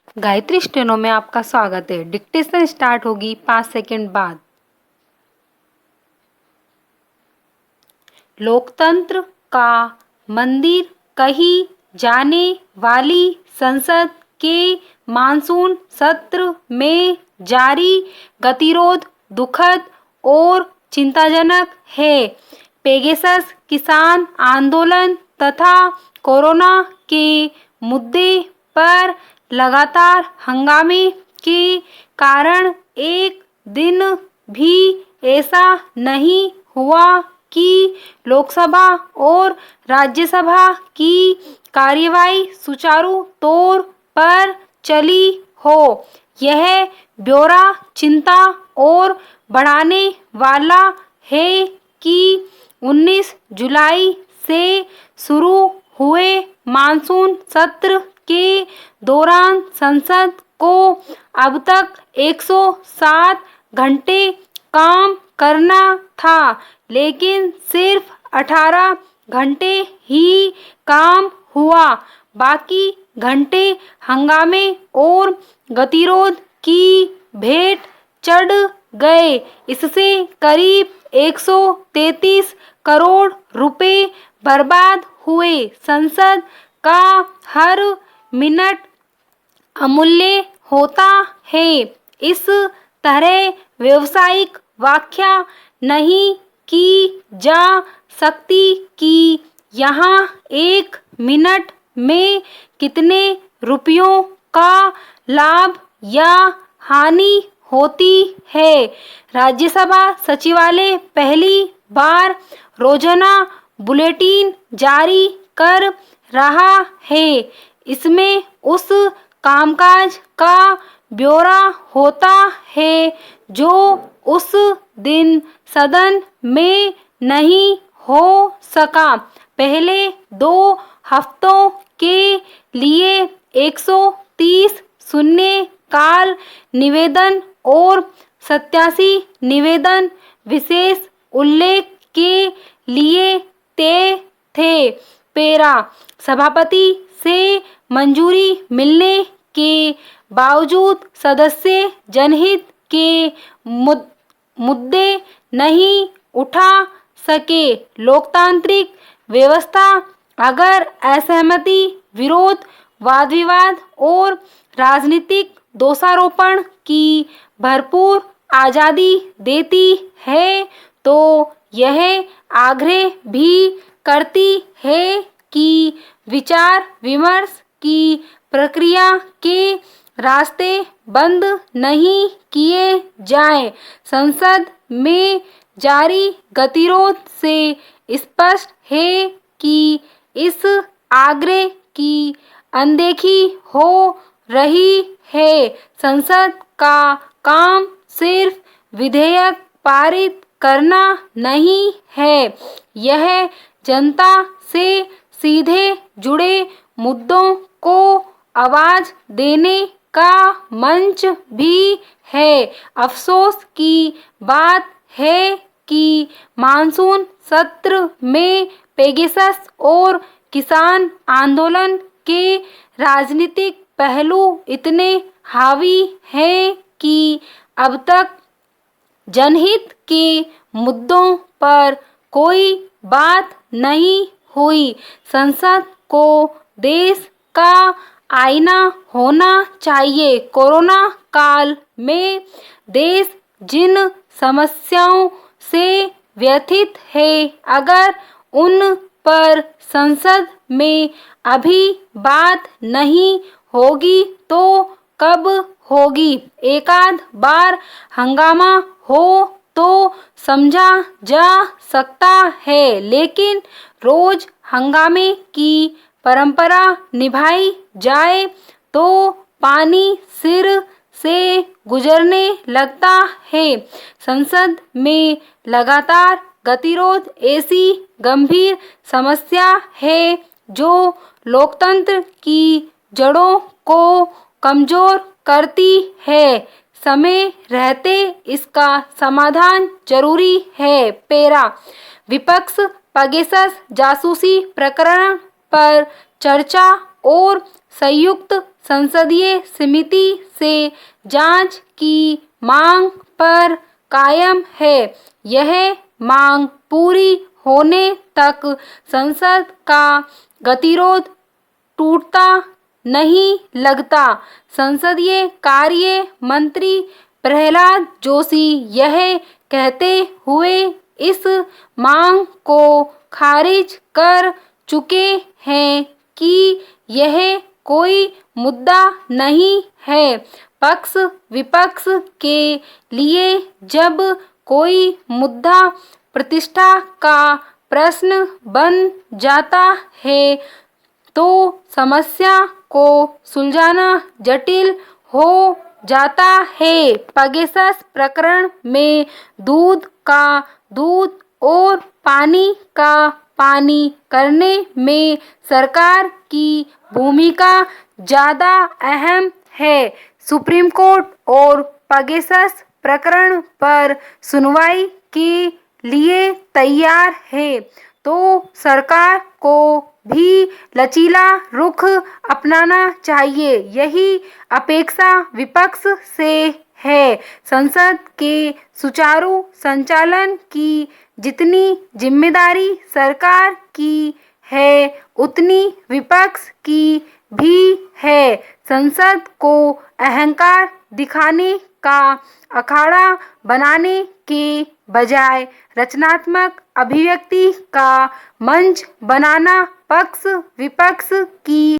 Gayatri steno में आपका स्वागत है। डिक्टेशन स्टार्ट होगी 5 सेकंड बाद। लोकतंत्र का मंदिर कही जाने वाली संसद के मानसून सत्र में जारी गतिरोध दुखद और चिंताजनक है। पेगासस किसान आंदोलन तथा कोरोना के मुद्दे पर लगातार हंगामे के कारण एक दिन भी ऐसा नहीं हुआ कि लोकसभा और राज्यसभा की कार्यवाही सुचारू तौर पर चली हो। यह ब्यौरा चिंता और बढ़ाने वाला है कि 19 जुलाई से शुरू हुए मानसून सत्र के दौरान संसद को अब तक 107 घंटे काम करना था, लेकिन सिर्फ 18 घंटे ही काम हुआ। बाकी घंटे हंगामे और गतिरोध की भेंट चढ़ गए। इससे करीब 133 करोड़ रुपए बर्बाद हुए। संसद का हर मिनट अमूल्य होता है। इस तरह व्यावसायिक व्याख्या नहीं की जा सकती कि यहाँ एक मिनट में कितने रुपयों का लाभ या हानि होती है। राज्यसभा सचिवालय पहली बार रोजाना बुलेटिन जारी कर रहा है। इसमें उस कामकाज का ब्यौरा होता है जो उस दिन सदन में नहीं हो सका। पहले 2 हफ्तों के लिए 130 शून्यकाल निवेदन और 87 निवेदन विशेष उल्लेख के लिए तय थे। पैरा सभापति से मंजूरी मिलने के बावजूद सदस्य जनहित के मुद्दे नहीं उठा सके। लोकतांत्रिक व्यवस्था अगर असहमति, विरोध, वाद विवाद और राजनीतिक दोषारोपण की भरपूर आजादी देती है तो यह आग्रह भी करती है कि विचार विमर्श की प्रक्रिया के रास्ते बंद नहीं किए जाएं। संसद में जारी गतिरोध से स्पष्ट है कि इस आग्रह की अनदेखी हो रही है। संसद का काम सिर्फ विधेयक पारित करना नहीं है, यह जनता से सीधे जुड़े मुद्दों को आवाज देने का मंच भी है। अफसोस की बात है कि मानसून सत्र में पेगासस और किसान आंदोलन के राजनीतिक पहलू इतने हावी हैं कि अब तक जनहित के मुद्दों पर कोई बात नहीं हुई। संसद को देश का आईना होना चाहिए। कोरोना काल में देश जिन समस्याओं से व्यथित है, अगर उन पर संसद में अभी बात नहीं होगी तो कब होगी। एकाध बार हंगामा हो तो समझा जा सकता है, लेकिन रोज हंगामे की परंपरा निभाई जाए तो पानी सिर से गुजरने लगता है। संसद में लगातार गतिरोध ऐसी गंभीर समस्या है जो लोकतंत्र की जड़ों को कमजोर करती है। समय रहते इसका समाधान जरूरी है। पैरा विपक्ष पेगासस जासूसी प्रकरण पर चर्चा और संयुक्त संसदीय समिति से जांच की मांग पर कायम है। यह मांग पूरी होने तक संसद का गतिरोध टूटता नहीं लगता। संसदीय कार्य मंत्री प्रहलाद जोशी यह कहते हुए इस मांग को खारिज कर चुके हैं कि यह कोई मुद्दा नहीं है। पक्ष विपक्ष के लिए जब कोई मुद्दा प्रतिष्ठा का प्रश्न बन जाता है तो समस्या को सुलझाना जटिल हो जाता है। पेगासस प्रकरण में दूध का दूध और पानी का पानी करने में सरकार की भूमिका ज़्यादा अहम है। सुप्रीम कोर्ट और पेगासस प्रकरण पर सुनवाई के लिए तैयार है तो सरकार को भी लचीला रुख अपनाना चाहिए। यही अपेक्षा विपक्ष से है। संसद के सुचारू संचालन की जितनी जिम्मेदारी सरकार की है उतनी विपक्ष की भी है। संसद को अहंकार दिखाने का अखाड़ा बनाने के बजाय रचनात्मक अभिव्यक्ति का मंच बनाना पक्ष विपक्ष की